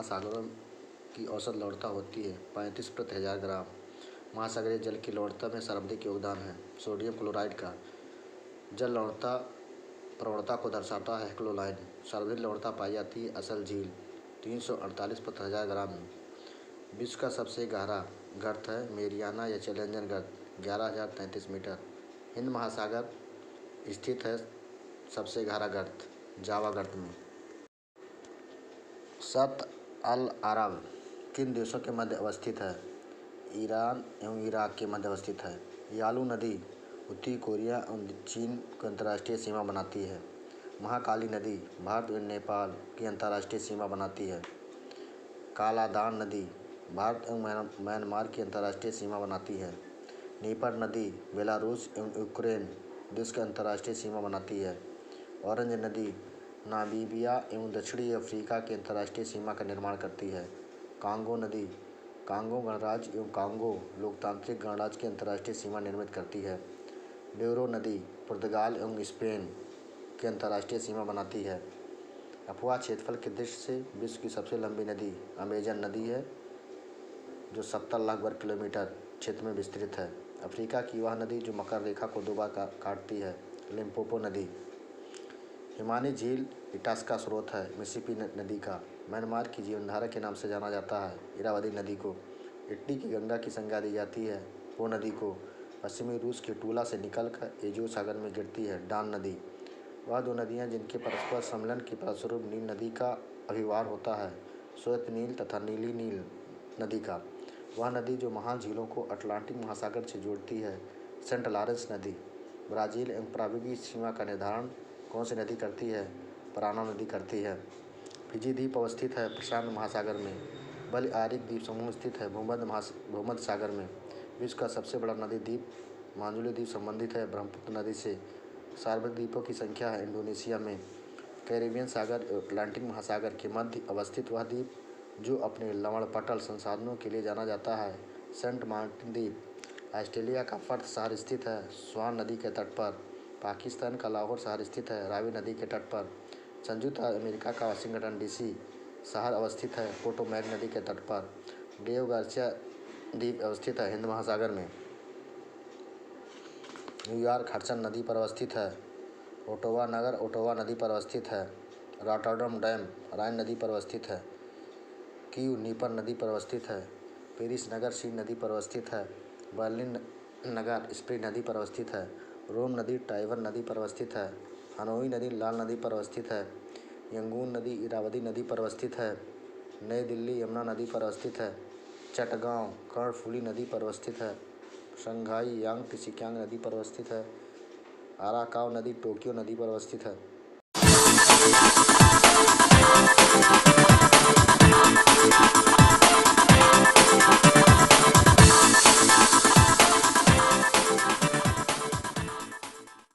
महासागरों की औसत लवणता होती है 35 प्रति 1000 ग्राम। महासागरीय जल की लवणता में सर्वाधिक योगदान है सोडियम क्लोराइड का। जल लवणता प्रवणता को दर्शाता है क्लोराइन। सर्वाधिक लवणता पाई जाती है असल झील 348 प्रति 1000 ग्राम में। विश्व का सबसे गहरा गर्त है मेरियाना या चैलेंजर गर्त 11,033 मीटर। हिंद महासागर स्थित है सबसे गहरा गर्त जावा गर्त में। शर्त अल अरब किन देशों के मध्य अवस्थित है? ईरान एवं इराक के मध्य अवस्थित है। यालू नदी उत्तरी कोरिया एवं चीन को अंतर्राष्ट्रीय सीमा बनाती है। महाकाली नदी भारत एवं नेपाल की अंतर्राष्ट्रीय सीमा बनाती है। कालादान नदी भारत एवं म्यांमार की अंतर्राष्ट्रीय सीमा बनाती है। नीपर नदी बेलारूस एवं यूक्रेन देश की अंतर्राष्ट्रीय सीमा बनाती है। ऑरेंज नदी नामीबिया एवं दक्षिणी अफ्रीका की अंतर्राष्ट्रीय सीमा का निर्माण करती है। कांगो नदी कांगो गणराज्य एवं कांगो लोकतांत्रिक गणराज्य की अंतर्राष्ट्रीय सीमा निर्मित करती है। डोरो नदी पुर्तगाल एवं स्पेन की अंतर्राष्ट्रीय सीमा बनाती है। अफवाह क्षेत्रफल की दृष्टि से विश्व की सबसे लंबी नदी अमेजन नदी है जो 70 लाख वर्ग किलोमीटर क्षेत्र में विस्तृत है। अफ्रीका की वह नदी जो मकर रेखा को 2 बार काटती है लिम्पोपो नदी। हिमानी झील इटास का स्रोत है मिसिसिपी नदी का। म्यांमार की जीवनधारा के नाम से जाना जाता है इरावदी नदी को। इटली की गंगा की संज्ञा दी जाती है पो नदी को। पश्चिमी रूस के टूला से निकलकर एजियो सागर में गिरती है डान नदी। वह 2 नदियाँ जिनके परस्पर सम्मिलन के फलस्वरूप नील नदी का अभिवार होता है श्वेत नील तथा नीली नील नदी का। वह नदी जो महान झीलों को अटलांटिक महासागर से जोड़ती है सेंट लॉरेंस नदी। ब्राज़ील एवं पराग्वे सीमा का निर्धारण कौन सी नदी करती है? पराना नदी करती है। फिजी द्वीप अवस्थित है प्रशांत महासागर में। बलियारिक द्वीप समूह स्थित है भूमध्य सागर में। विश्व का सबसे बड़ा नदी द्वीप माजुली द्वीप संबंधित है ब्रह्मपुत्र नदी से। सार्वभौमिक द्वीपों की संख्या है इंडोनेशिया में। कैरिबियन सागर अटलांटिक महासागर के मध्य अवस्थित वह द्वीप जो अपने लवणपटल संसाधनों के लिए जाना जाता है सेंट मार्टिन द्वीप। ऑस्ट्रेलिया का पर्थ शहर स्थित है स्वान नदी के तट पर। पाकिस्तान का लाहौर शहर स्थित है रावी नदी के तट पर। संयुक्त अमेरिका का वाशिंगटन डीसी शहर अवस्थित है पोटोमैक नदी के तट पर। डेव गार्सिया द्वीप अवस्थित है हिंद महासागर में। न्यूयॉर्क हडसन नदी पर अवस्थित है। ओटावा नगर ओटावा नदी पर अवस्थित है। रॉटरडम डैम राइन नदी पर अवस्थित है। कीव नीपर नदी पर अवस्थित है। पेरिस नगर सीन नदी पर अवस्थित है। बर्लिन नगर स्प्री नदी पर अवस्थित है। रोम नदी टाइबर नदी पर अवस्थित है। हनोई नदी लाल नदी पर अवस्थित है। यंगून नदी इरावदी नदी पर अवस्थित है। नई दिल्ली यमुना नदी पर अवस्थित है। चटगांव कर्णफुली नदी पर अवस्थित है। शंघाई यांग तिसिकियांग नदी पर अवस्थित है। आराकाव नदी टोक्यो नदी पर अवस्थित है।